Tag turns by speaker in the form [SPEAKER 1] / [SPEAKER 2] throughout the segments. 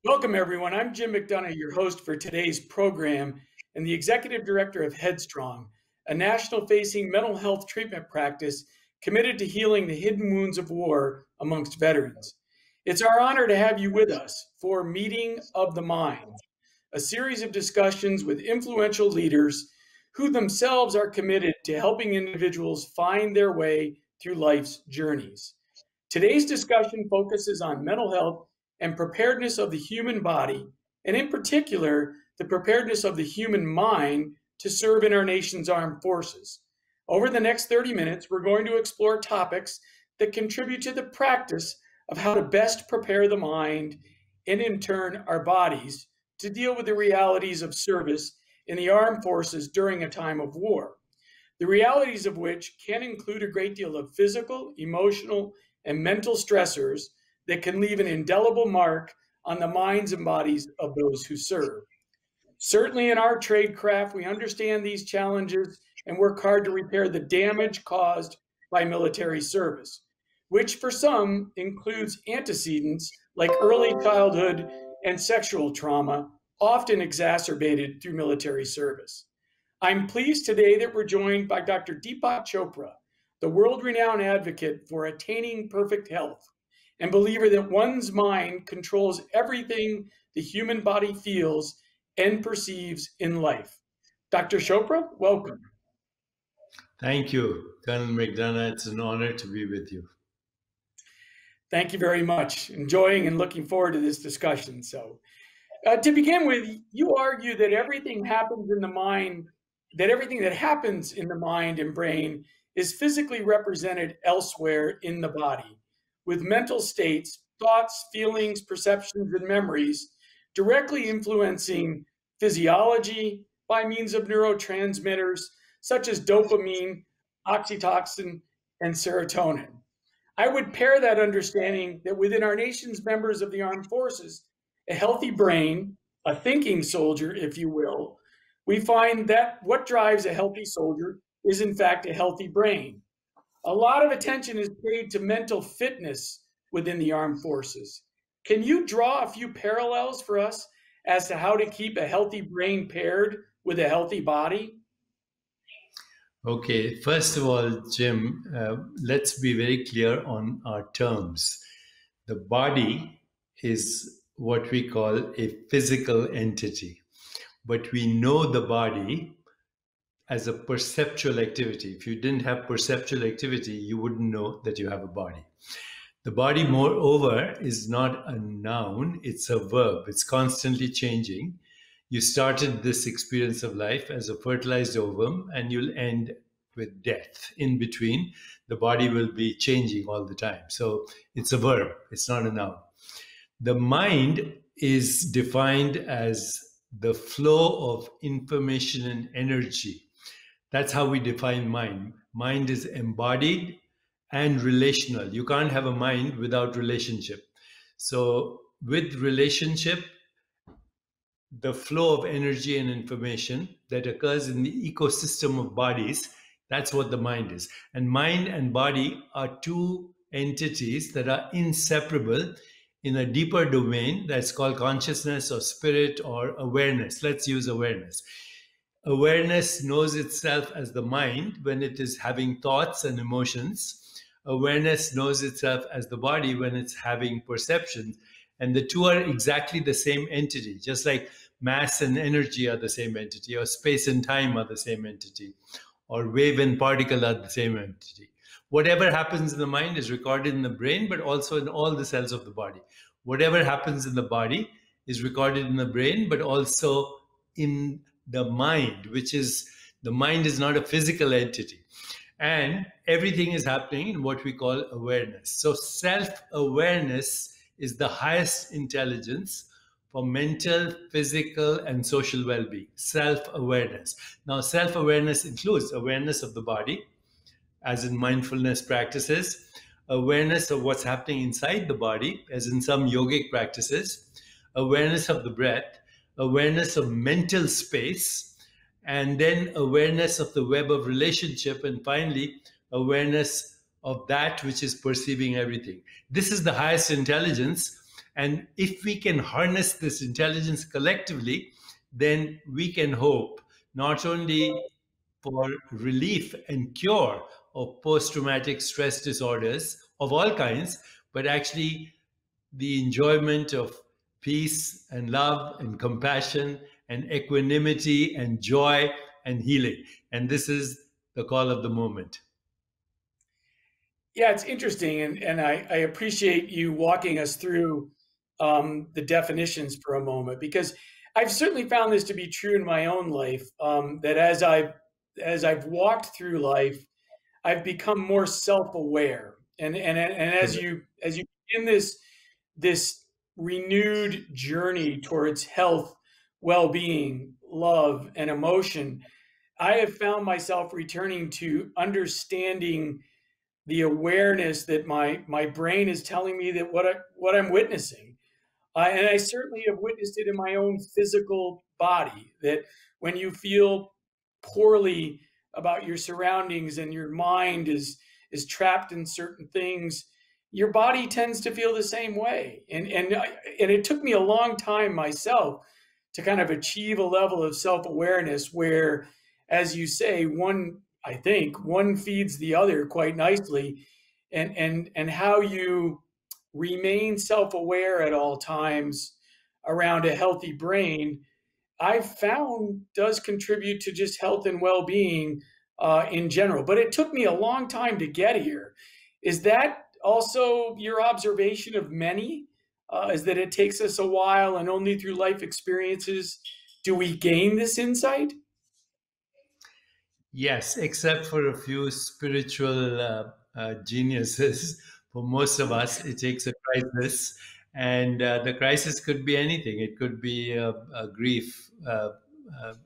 [SPEAKER 1] Welcome, everyone. I'm Jim McDonough, your host for today's program and the Executive Director of Headstrong, a national-facing mental health treatment practice committed to healing the hidden wounds of war amongst veterans. It's our honor to have you with us for Meeting of the Mind, a series of discussions with influential leaders who themselves are committed to helping individuals find their way through life's journeys. Today's discussion focuses on mental health and preparedness of the human body, and in particular, the preparedness of the human mind to serve in our nation's armed forces. Over the next 30 minutes, we're going to explore topics that contribute to the practice of how to best prepare the mind and, in turn, our bodies to deal with the realities of service in the armed forces during a time of war. The realities of which can include a great deal of physical, emotional, and mental stressors that can leave an indelible mark on the minds and bodies of those who serve. Certainly in our trade craft, we understand these challenges and work hard to repair the damage caused by military service, which for some includes antecedents like early childhood and sexual trauma, often exacerbated through military service. I'm pleased today that we're joined by Dr. Deepak Chopra, the world-renowned advocate for attaining perfect health and believer that one's mind controls everything the human body feels and perceives in life. Dr. Chopra, welcome.
[SPEAKER 2] Thank you, Colonel McDonough. It's an honor to be with you.
[SPEAKER 1] Thank you very much. Enjoying and looking forward to this discussion. So, to begin with, you argue that everything happens in the mind, that everything that happens in the mind and brain is physically represented elsewhere in the body, with mental states, thoughts, feelings, perceptions, and memories directly influencing physiology by means of neurotransmitters such as dopamine, oxytocin, and serotonin. I would pair that understanding that within our nation's members of the armed forces, a healthy brain, a thinking soldier, if you will, we find that what drives a healthy soldier is in fact a healthy brain. A lot of attention is paid to mental fitness within the armed forces. Can you draw a few parallels for us as to how to keep a healthy brain paired with a healthy body?
[SPEAKER 2] Okay, first of all, Jim, let's be very clear on our terms. The body is what we call a physical entity, but we know the body as a perceptual activity. If you didn't have perceptual activity, you wouldn't know that you have a body. The body, moreover, is not a noun, it's a verb. It's constantly changing. You started this experience of life as a fertilized ovum, and you'll end with death. In between, the body will be changing all the time. So it's a verb, it's not a noun. The mind is defined as the flow of information and energy. That's how we define mind. Mind is embodied and relational. You can't have a mind without relationship. So with relationship, the flow of energy and information that occurs in the ecosystem of bodies, that's what the mind is. And mind and body are two entities that are inseparable in a deeper domain that's called consciousness or spirit or awareness. Let's use awareness. Awareness knows itself as the mind when it is having thoughts and emotions. Awareness knows itself as the body when it's having perceptions. And the two are exactly the same entity, just like mass and energy are the same entity, or space and time are the same entity, or wave and particle are the same entity. Whatever happens in the mind is recorded in the brain, but also in all the cells of the body. Whatever happens in the body is recorded in the brain, but also in the mind, which is, the mind is not a physical entity. And everything is happening in what we call awareness. So self-awareness is the highest intelligence for mental, physical, and social well-being. Self-awareness. Now, self-awareness includes awareness of the body, as in mindfulness practices, awareness of what's happening inside the body, as in some yogic practices, awareness of the breath, awareness of mental space, and then awareness of the web of relationship, and finally, awareness of that which is perceiving everything. This is the highest intelligence, And if we can harness this intelligence collectively, then we can hope not only for relief and cure of post traumatic stress disorders of all kinds, but actually the enjoyment of peace and love and compassion and equanimity and joy and healing. And this is the call of the moment.
[SPEAKER 1] Yeah, it's interesting, and I appreciate you walking us through the definitions for a moment, because I've certainly found this to be true in my own life. That as I've walked through life, I've become more self-aware, and as you begin this renewed journey towards health, well-being, love, and emotion, I have found myself returning to understanding the awareness that my brain is telling me that what I'm witnessing, and I certainly have witnessed it in my own physical body. That when you feel poorly about your surroundings and your mind is trapped in certain things, your body tends to feel the same way. And it took me a long time myself to kind of achieve a level of self awareness where, as you say, I think one feeds the other quite nicely, and how you remain self-aware at all times around a healthy brain, I've found does contribute to just health and well-being in general. But it took me a long time to get here. Is that also your observation of many? Is that it takes us a while, and only through life experiences do we gain this insight?
[SPEAKER 2] Yes, except for a few spiritual geniuses. For most of us, it takes a crisis, and the crisis could be anything. It could be a grief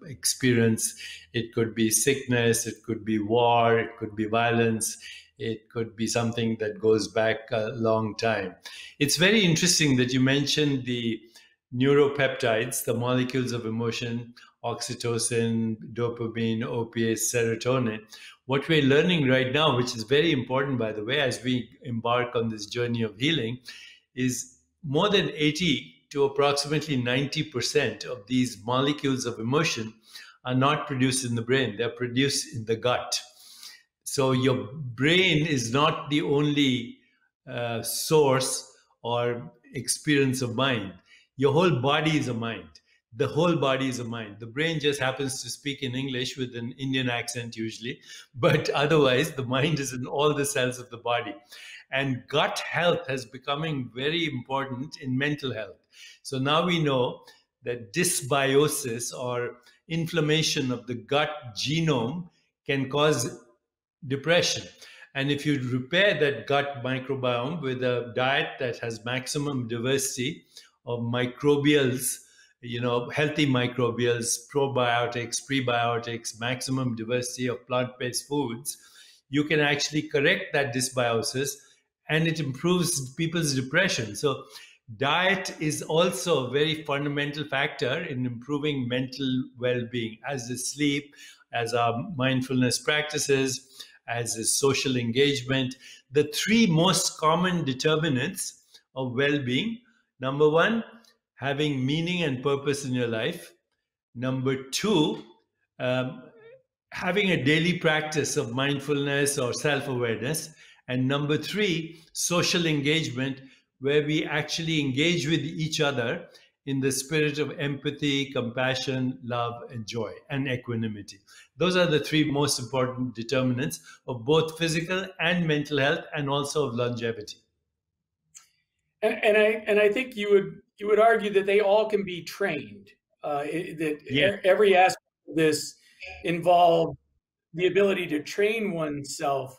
[SPEAKER 2] experience, it could be sickness, it could be war, it could be violence, it could be something that goes back a long time. It's very interesting that you mentioned the neuropeptides, the molecules of emotion, oxytocin, dopamine, opiates, serotonin. What we're learning right now, which is very important, by the way, as we embark on this journey of healing, is more than 80 to approximately 90% of these molecules of emotion are not produced in the brain, they're produced in the gut. So your brain is not the only source or experience of mind. Your whole body is a mind. The whole body is a mind. The brain just happens to speak in English with an Indian accent usually, but otherwise the mind is in all the cells of the body. And gut health has becoming very important in mental health. So now we know that dysbiosis or inflammation of the gut genome can cause depression. And if you repair that gut microbiome with a diet that has maximum diversity of microbials, healthy microbials, probiotics, prebiotics, maximum diversity of plant based foods, you can actually correct that dysbiosis and it improves people's depression. So, diet is also a very fundamental factor in improving mental well being, as is sleep, as our mindfulness practices, as is social engagement. The three most common determinants of well being: number one, having meaning and purpose in your life; number two, um, having a daily practice of mindfulness or self awareness; and number three, social engagement, where we actually engage with each other in the spirit of empathy, compassion, love, and joy, and equanimity. Those are the three most important determinants of both physical and mental health, and also of longevity.
[SPEAKER 1] And I think you would argue that they all can be trained. That
[SPEAKER 2] Yes.
[SPEAKER 1] every aspect of this involves the ability to train oneself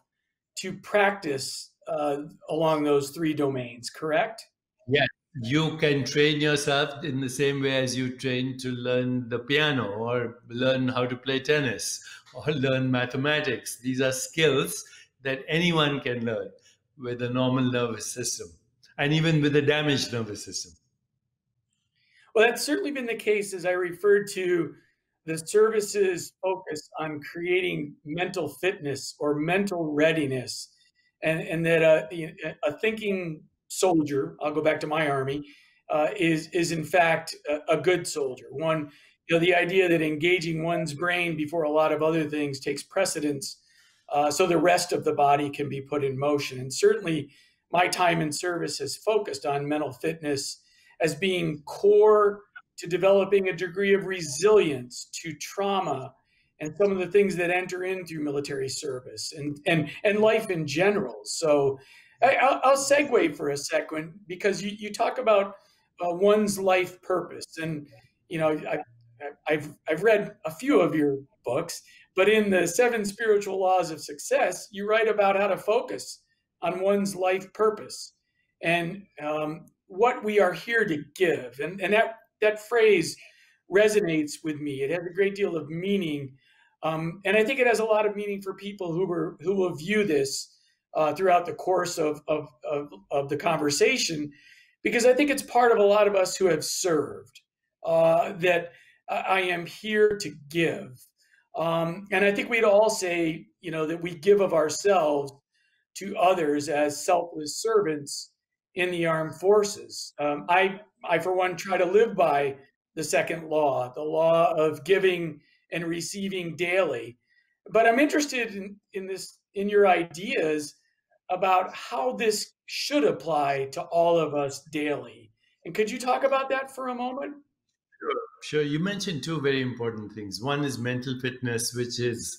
[SPEAKER 1] to practice along those three domains. Correct?
[SPEAKER 2] Yes, you can train yourself in the same way as you train to learn the piano or learn how to play tennis or learn mathematics. These are skills that anyone can learn with a normal nervous system and even with a damaged nervous system.
[SPEAKER 1] Well, that's certainly been the case as I referred to the service's focus on creating mental fitness or mental readiness, and that a thinking soldier, I'll go back to my army, is in fact a good soldier. One, the idea that engaging one's brain before a lot of other things takes precedence, so the rest of the body can be put in motion. And certainly, my time in service has focused on mental fitness as being core to developing a degree of resilience to trauma and some of the things that enter in through military service and life in general. So I'll segue for a second, because you talk about one's life purpose, and I've read a few of your books, but in the 7 Spiritual Laws of Success, you write about how to focus on one's life purpose and what we are here to give, and that phrase resonates with me. It has a great deal of meaning, and I think it has a lot of meaning for people who will view this throughout the course of the conversation, because I think it's part of a lot of us who have served, that I am here to give. And I think we'd all say, that we give of ourselves to others as selfless servants in the armed forces. I, for one, try to live by the second law, the law of giving and receiving daily. But I'm interested in your ideas about how this should apply to all of us daily. And could you talk about that for a moment?
[SPEAKER 2] Sure. You mentioned 2 very important things. One is mental fitness, which is,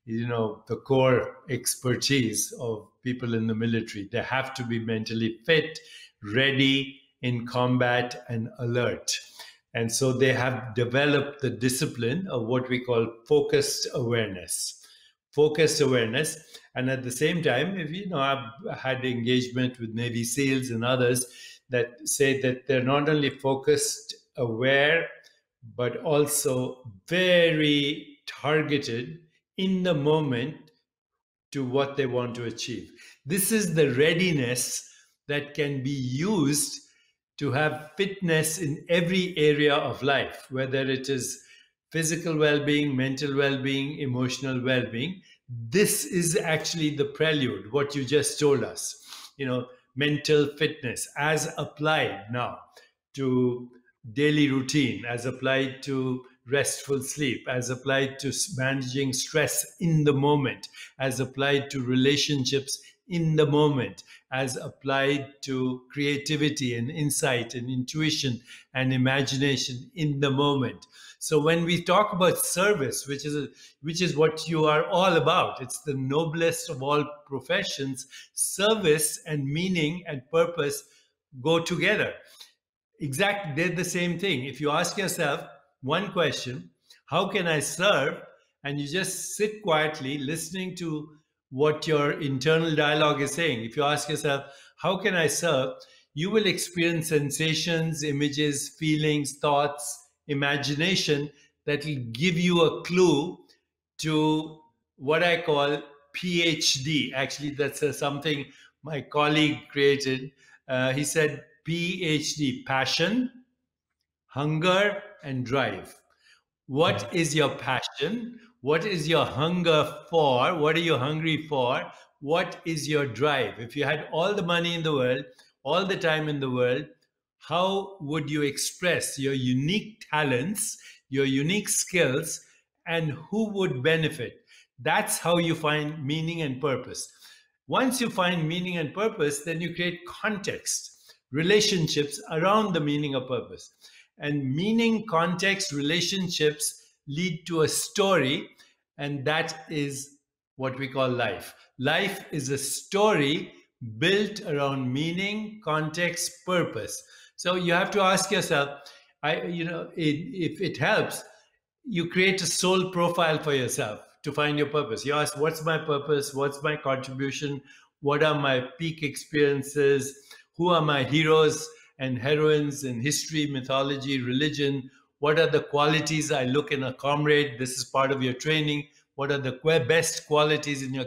[SPEAKER 2] the core expertise of people in the military. They have to be mentally fit, ready in combat, and alert. And so they have developed the discipline of what we call focused awareness. Focused awareness. And at the same time, I've had engagement with Navy SEALs and others that say that they're not only focused aware, but also very targeted in the moment to what they want to achieve. This is the readiness that can be used to have fitness in every area of life, whether it is physical well-being, mental well-being, emotional well-being. This is actually the prelude, what you just told us. Mental fitness as applied now to daily routine, as applied to restful sleep, as applied to managing stress in the moment, as applied to relationships in the moment, as applied to creativity and insight and intuition and imagination in the moment. So when we talk about service, which is what you are all about, it's the noblest of all professions. Service and meaning and purpose go together. Exactly, they're the same thing. If you ask yourself one question, how can I serve? And you just sit quietly listening to what your internal dialogue is saying. If you ask yourself, how can I serve? You will experience sensations, images, feelings, thoughts, imagination that will give you a clue to what I call PhD. Actually, that's something my colleague created. He said, PhD, passion, hunger, and drive. What is your passion? What is your hunger for? What are you hungry for? What is your drive? If you had all the money in the world, all the time in the world, how would you express your unique talents, your unique skills, and who would benefit? That's how you find meaning and purpose. Once you find meaning and purpose, then you create context, relationships around the meaning or purpose. And meaning, context, relationships lead to a story, and that is what we call life. Life is a story built around meaning, context, purpose. So you have to ask yourself, if it helps, you create a soul profile for yourself to find your purpose. You ask, what's my purpose? What's my contribution? What are my peak experiences? Who are my heroes and heroines in history, mythology, religion? What are the qualities I look in a comrade? This is part of your training. What are the best qualities in your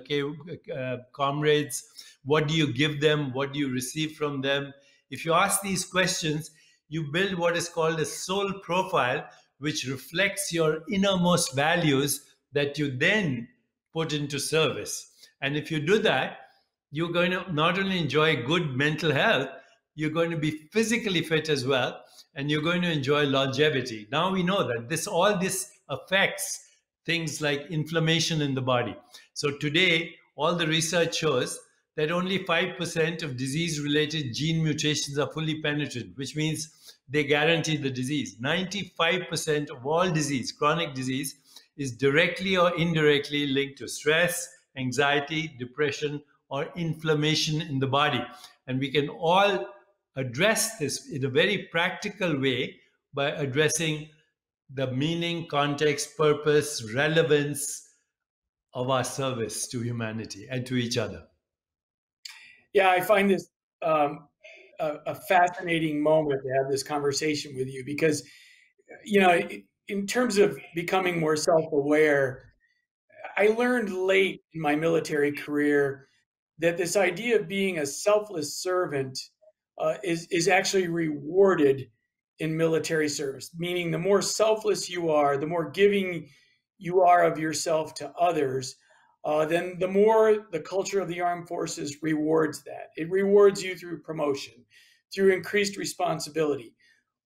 [SPEAKER 2] comrades? What do you give them? What do you receive from them? If you ask these questions, you build what is called a soul profile, which reflects your innermost values that you then put into service. And if you do that, you're going to not only enjoy good mental health, you're going to be physically fit as well, and you're going to enjoy longevity. Now we know that all this affects things like inflammation in the body. So today, all the research shows that only 5% of disease-related gene mutations are fully penetrant, which means they guarantee the disease. 95% of all disease, chronic disease, is directly or indirectly linked to stress, anxiety, depression, or inflammation in the body. And we can all address this in a very practical way by addressing the meaning, context, purpose, relevance of our service to humanity and to each other.
[SPEAKER 1] Yeah, I find this a fascinating moment to have this conversation with you because, in terms of becoming more self-aware, I learned late in my military career that this idea of being a selfless servant is actually rewarded in military service. Meaning, the more selfless you are, the more giving you are of yourself to others, then the more the culture of the armed forces rewards that. It rewards you through promotion, through increased responsibility.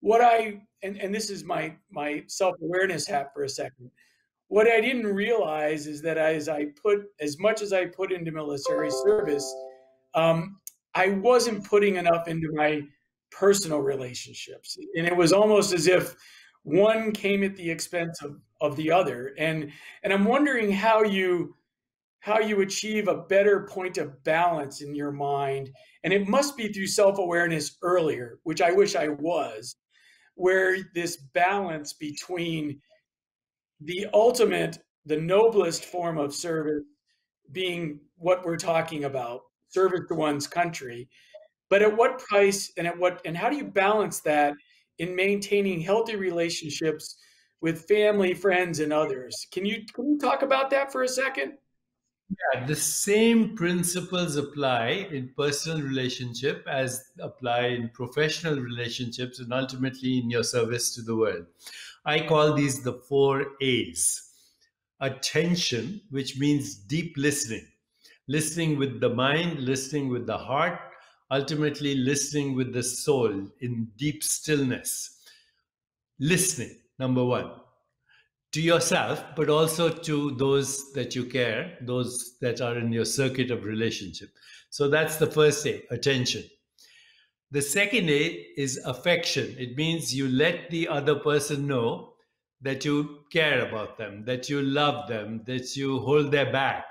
[SPEAKER 1] And this is my self-awareness hat for a second. What I didn't realize is that as much as I put into military service, I wasn't putting enough into my personal relationships. And it was almost as if one came at the expense of the other. And I'm wondering how you achieve a better point of balance in your mind. And it must be through self-awareness earlier, which I wish I was, where this balance between the noblest form of service being what we're talking about, service to one's country, but at what price and how do you balance that in maintaining healthy relationships with family, friends, and others? Can you talk about that for a second?
[SPEAKER 2] Yeah, the same principles apply in personal relationship as apply in professional relationships and ultimately in your service to the world. I call these the 4 A's. Attention, which means deep listening, listening with the mind, listening with the heart, ultimately listening with the soul in deep stillness. Listening, number one, to yourself, but also to those that you care, those that are in your circuit of relationship. So that's the first A, attention. The second A is affection. It means you let the other person know that you care about them, that you love them, that you hold their back.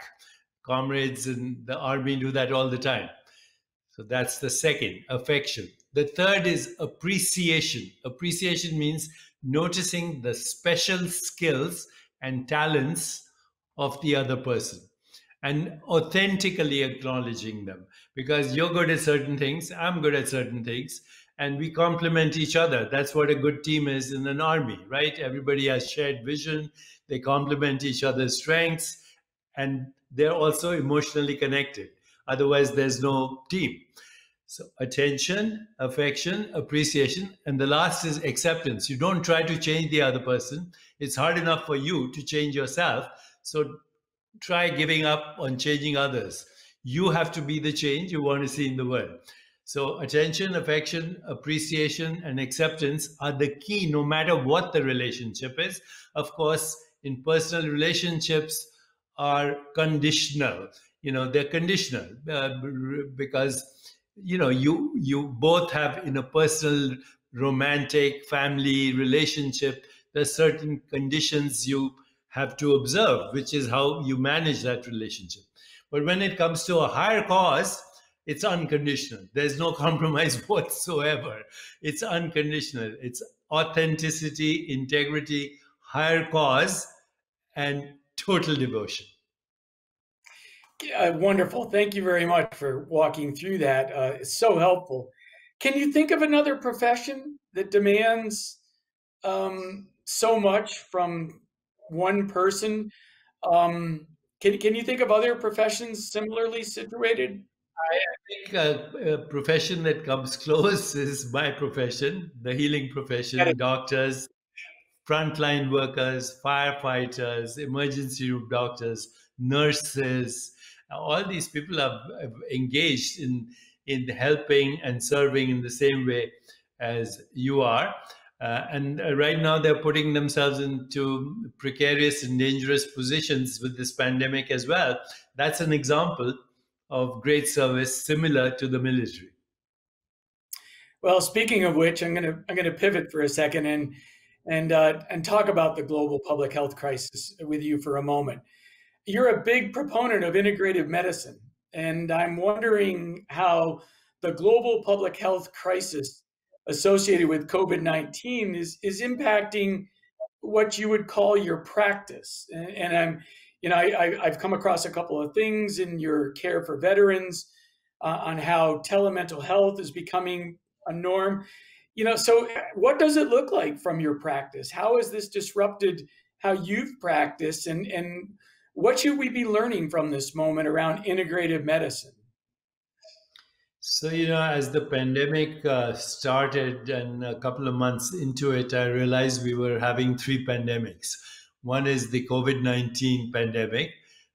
[SPEAKER 2] Comrades in the army do that all the time. So that's the second, affection. The third is appreciation. Appreciation means noticing the special skills and talents of the other person and authentically acknowledging them, because you're good at certain things, I'm good at certain things, and we complement each other. That's what a good team is in an army, right? Everybody has shared vision, they complement each other's strengths, and they're also emotionally connected. Otherwise, there's no team. So attention, affection, appreciation, and the last is acceptance. You don't try to change the other person. It's hard enough for you to change yourself. So try giving up on changing others. You have to be the change you want to see in the world. So attention, affection, appreciation, and acceptance are the key no matter what the relationship is. Of course, in personal relationships are conditional. They're conditional because you both have, in a personal, romantic, family relationship, there's certain conditions you have to observe, which is how you manage that relationship. But when it comes to a higher cause, it's unconditional. There's no compromise whatsoever. It's unconditional. It's authenticity, integrity, higher cause, and total devotion.
[SPEAKER 1] Yeah, wonderful. Thank you very much for walking through that. It's so helpful. Can you think of another profession that demands so much from one person? Can you think of other professions similarly situated?
[SPEAKER 2] I think a profession that comes close is my profession, the healing profession, doctors, frontline workers, firefighters, emergency room doctors, nurses. All these people are engaged in in helping and serving in the same way as you are. And right now they're putting themselves into precarious and dangerous positions with this pandemic as well. That's an example of great service similar to the military.
[SPEAKER 1] Well, speaking of which, I'm gonna pivot for a second and talk about the global public health crisis with you for a moment. You're a big proponent of integrative medicine, and I'm wondering how the global public health crisis associated with COVID-19 is impacting what you would call your practice. And I've come across a couple of things in your care for veterans on how telemental health is becoming a norm. So what does it look like from your practice? How has this disrupted how you've practiced, and what should we be learning from this moment around integrative medicine?
[SPEAKER 2] So, as the pandemic started and a couple of months into it, I realized we were having three pandemics. One is the COVID-19 pandemic.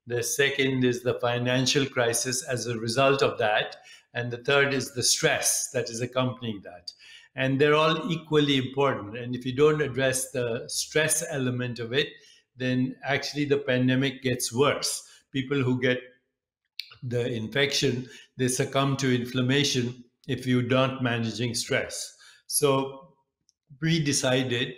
[SPEAKER 2] The second is the financial crisis as a result of that. And the third is the stress that is accompanying that. And they're all equally important. And if you don't address the stress element of it, then actually the pandemic gets worse. People who get the infection, they succumb to inflammation if you're not managing stress. So we decided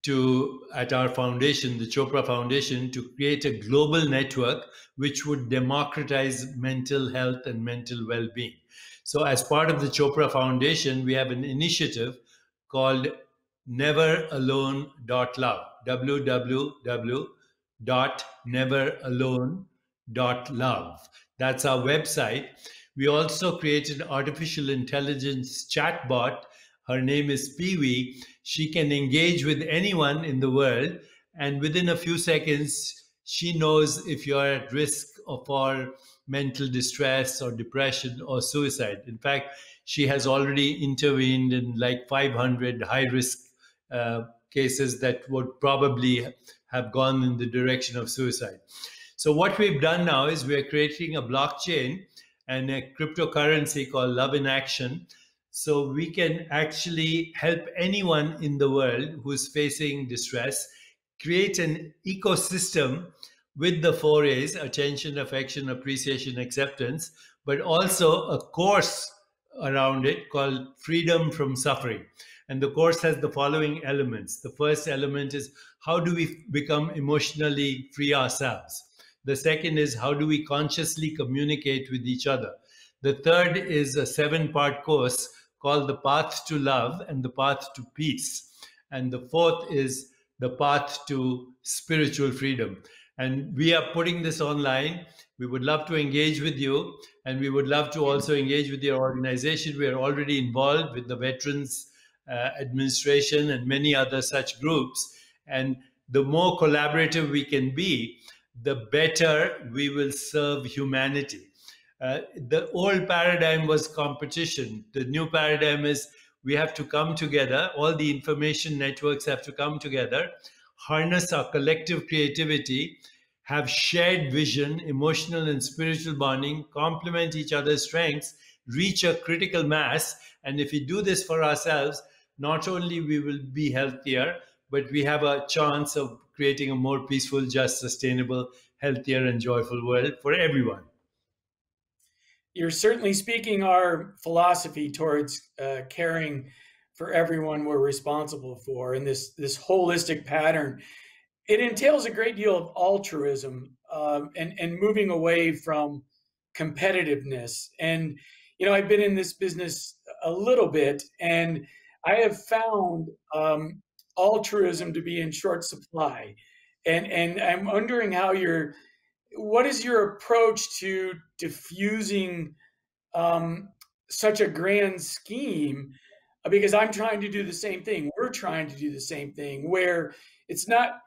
[SPEAKER 2] to, at our foundation, the Chopra Foundation, to create a global network which would democratize mental health and mental well-being. So as part of the Chopra Foundation, we have an initiative called neveralone.love, www.neveralone.love. That's our website. We also created an artificial intelligence chatbot. Her name is Peewee. She can engage with anyone in the world, and within a few seconds, she knows if you're at risk for mental distress or depression or suicide. In fact, she has already intervened in like 500 high risk cases that would probably have gone in the direction of suicide. So what we've done now is we're creating a blockchain and a cryptocurrency called Love in Action. So we can actually help anyone in the world who's facing distress, create an ecosystem with the four A's: attention, affection, appreciation, acceptance, but also a course around it called Freedom from Suffering. And the course has the following elements. The first element is, how do we become emotionally free ourselves? The second is, how do we consciously communicate with each other? The third is a 7-part course called The Path to Love and The Path to Peace. And the fourth is The Path to Spiritual Freedom. And we are putting this online. We would love to engage with you, and we would love to also engage with your organization. We are already involved with the Veterans Administration and many other such groups. And the more collaborative we can be, the better we will serve humanity. The old paradigm was competition. The new paradigm is we have to come together. All the information networks have to come together, harness our collective creativity, have shared vision, emotional and spiritual bonding, complement each other's strengths, reach a critical mass. And if we do this for ourselves, not only we will be healthier, but we have a chance of creating a more peaceful, just, sustainable, healthier, and joyful world for everyone.
[SPEAKER 1] You're certainly speaking our philosophy towards caring for everyone we're responsible for, and this holistic pattern. It entails a great deal of altruism and moving away from competitiveness. And I've been in this business a little bit, and I have found altruism to be in short supply. And I'm wondering what is your approach to diffusing such a grand scheme? Because I'm trying to do the same thing. We're trying to do the same thing, where it's not,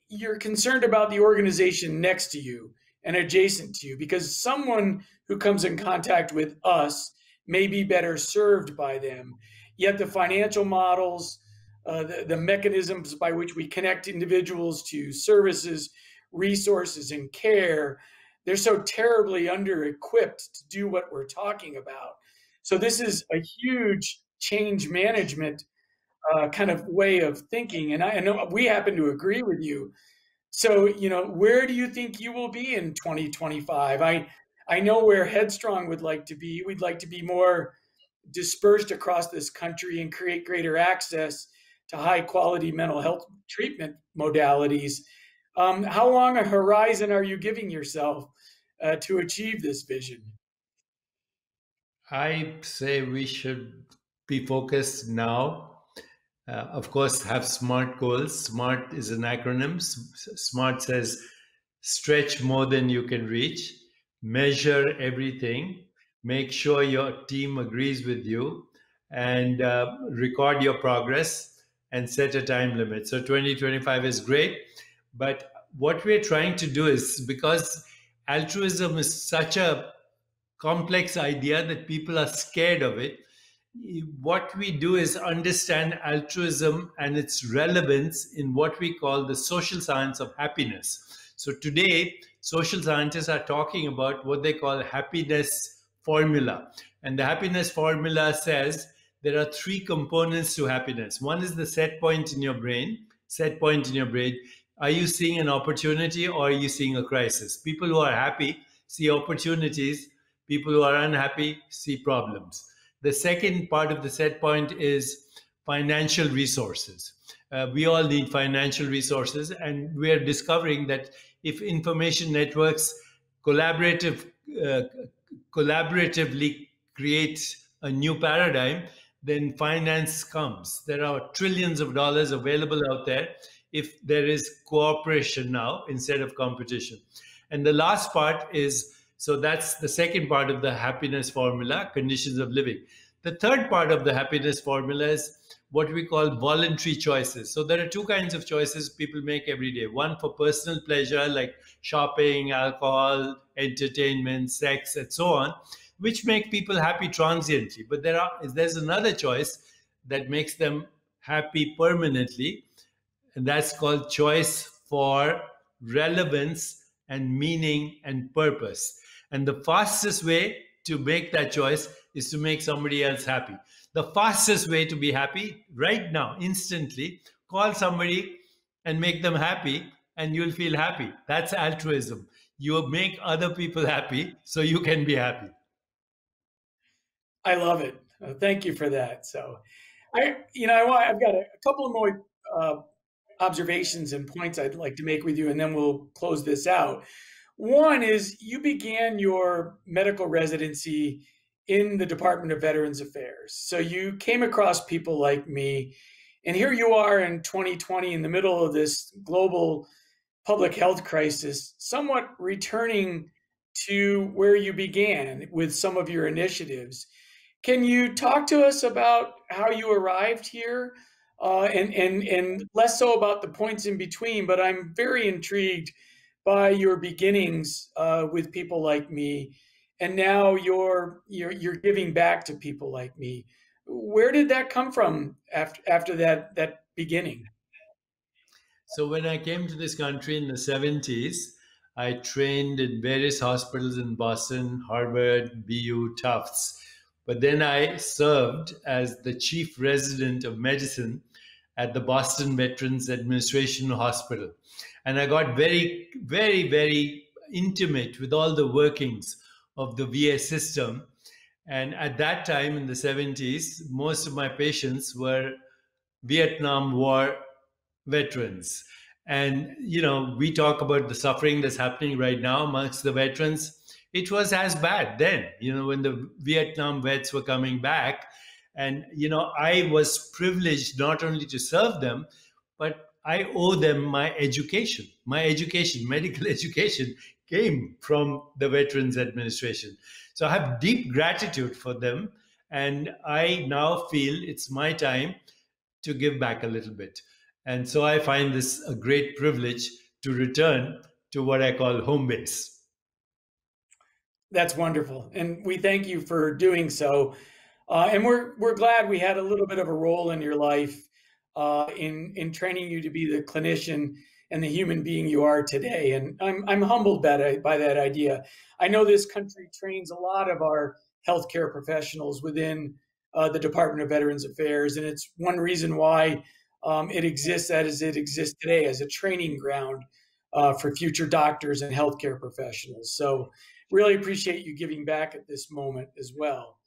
[SPEAKER 1] you're concerned about the organization next to you and adjacent to you, because someone who comes in contact with us may be better served by them. Yet the financial models, the mechanisms by which we connect individuals to services, resources, and care, they're so terribly under-equipped to do what we're talking about. So this is a huge change management kind of way of thinking. And I know we happen to agree with you. So, where do you think you will be in 2025? I know where Headstrong would like to be. We'd like to be more dispersed across this country and create greater access to high quality mental health treatment modalities. How long a horizon are you giving yourself to achieve this vision?
[SPEAKER 2] I say we should be focused now. Of course, have SMART goals. SMART is an acronym. SMART says stretch more than you can reach, measure everything, make sure your team agrees with you, and record your progress and set a time limit. So 2025 is great. But what we're trying to do is, because altruism is such a complex idea that people are scared of it, what we do is understand altruism and its relevance in what we call the social science of happiness. So today, social scientists are talking about what they call happiness formula. And the happiness formula says there are three components to happiness. One is the set point in your brain. Set point in your brain. Are you seeing an opportunity or are you seeing a crisis? People who are happy see opportunities. People who are unhappy see problems. The second part of the set point is financial resources. We all need financial resources, and we are discovering that if information networks collaborative, uh, collaboratively create a new paradigm, then finance comes. There are trillions of dollars available out there if there is cooperation now instead of competition. And the last part is, so that's the second part of the happiness formula, conditions of living. The third part of the happiness formula is what we call voluntary choices. So there are two kinds of choices people make every day. One for personal pleasure, like shopping, alcohol, entertainment, sex, and so on, which make people happy transiently. But there's another choice that makes them happy permanently, and that's called choice for relevance and meaning and purpose. And the fastest way to make that choice is to make somebody else happy. The fastest way to be happy right now, instantly, call somebody and make them happy, and you'll feel happy. That's altruism. You make other people happy so you can be happy.
[SPEAKER 1] I love it. Thank you for that. So, I've got a couple of more observations and points I'd like to make with you, and then we'll close this out. One is you began your medical residency in the Department of Veterans Affairs. So you came across people like me, and here you are in 2020 in the middle of this global public health crisis, somewhat returning to where you began with some of your initiatives. Can you talk to us about how you arrived here, and less so about the points in between? But I'm very intrigued by your beginnings with people like me, and now you're giving back to people like me. Where did that come from after that beginning?
[SPEAKER 2] So when I came to this country in the 70s, I trained in various hospitals in Boston, Harvard, BU, Tufts. But then I served as the chief resident of medicine at the Boston Veterans Administration Hospital. And I got very, very, very intimate with all the workings of the VA system. And at that time in the 70s, most of my patients were Vietnam War veterans. And, we talk about the suffering that's happening right now amongst the veterans. It was as bad then, when the Vietnam vets were coming back. And, I was privileged not only to serve them, but I owe them my education. My education, medical education, came from the Veterans Administration. So I have deep gratitude for them. And I now feel it's my time to give back a little bit. And so I find this a great privilege to return to what I call home base.
[SPEAKER 1] That's wonderful, and we thank you for doing so. And we're glad we had a little bit of a role in your life in training you to be the clinician and the human being you are today. And I'm humbled by that idea. I know this country trains a lot of our healthcare professionals within the Department of Veterans Affairs. And it's one reason why it exists as it exists today, as a training ground for future doctors and healthcare professionals. So really appreciate you giving back at this moment as well.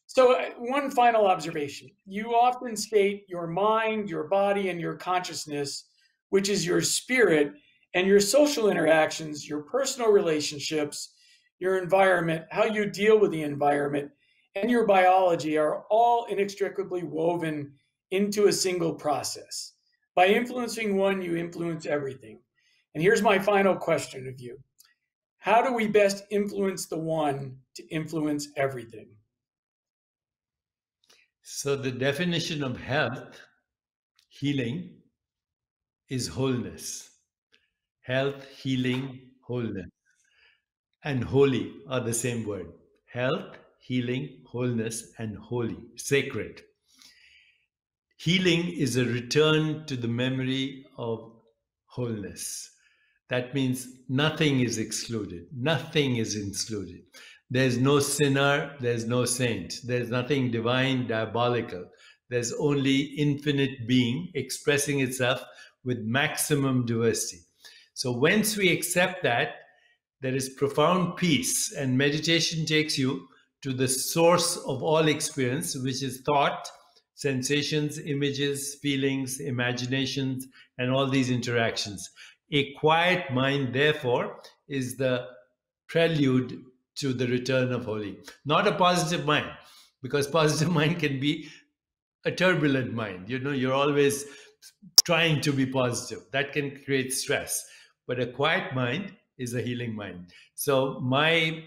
[SPEAKER 1] So one final observation. You often state your mind, your body, and your consciousness, which is your spirit, and your social interactions, your personal relationships, your environment, how you deal with the environment, and your biology are all inextricably woven into a single process. By influencing one, you influence everything. And here's my final question of you. How do we best influence the one to influence everything?
[SPEAKER 2] So the definition of health, healing, is wholeness. Health, healing, wholeness. And holy are the same word. Health, healing, wholeness, and holy, sacred. Healing is a return to the memory of wholeness. That means nothing is excluded, nothing is excluded. There's no sinner, there's no saint, there's nothing divine, diabolical. There's only infinite being expressing itself with maximum diversity. So once we accept that, there is profound peace, and meditation takes you to the source of all experience, which is thought, sensations, images, feelings, imaginations, and all these interactions. A quiet mind, therefore, is the prelude to the return of holy. Not a positive mind, because positive mind can be a turbulent mind. You know, you're always trying to be positive. That can create stress. But a quiet mind is a healing mind. So my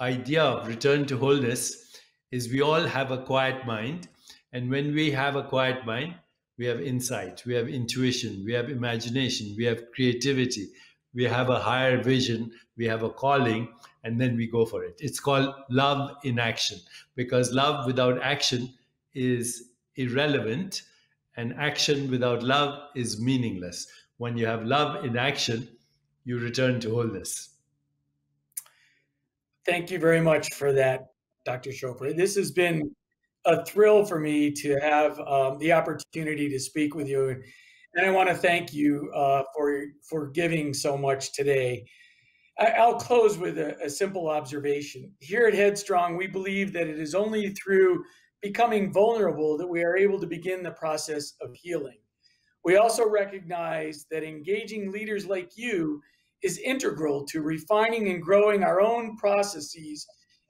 [SPEAKER 2] idea of return to wholeness is we all have a quiet mind. And when we have a quiet mind, we have insight, we have intuition, we have imagination, we have creativity, we have a higher vision, we have a calling, and then we go for it. It's called love in action, because love without action is irrelevant, and action without love is meaningless. When you have love in action, you return to wholeness.
[SPEAKER 1] Thank you very much for that, Dr. Chopra. This has been a thrill for me to have the opportunity to speak with you. And I want to thank you for giving so much today. I'll close with a simple observation. Here at Headstrong, we believe that it is only through becoming vulnerable that we are able to begin the process of healing. We also recognize that engaging leaders like you is integral to refining and growing our own processes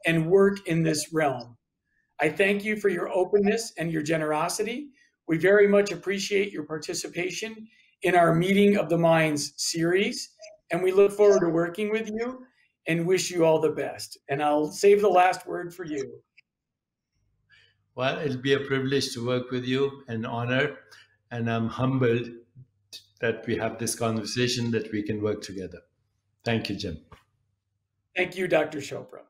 [SPEAKER 1] and work in this realm. I thank you for your openness and your generosity. We very much appreciate your participation in our Meeting of the Minds series, and we look forward to working with you and wish you all the best. And I'll save the last word for you.
[SPEAKER 2] Well, it'll be a privilege to work with you, an honor, and I'm humbled that we have this conversation, that we can work together. Thank you, Jim.
[SPEAKER 1] Thank you, Dr. Chopra.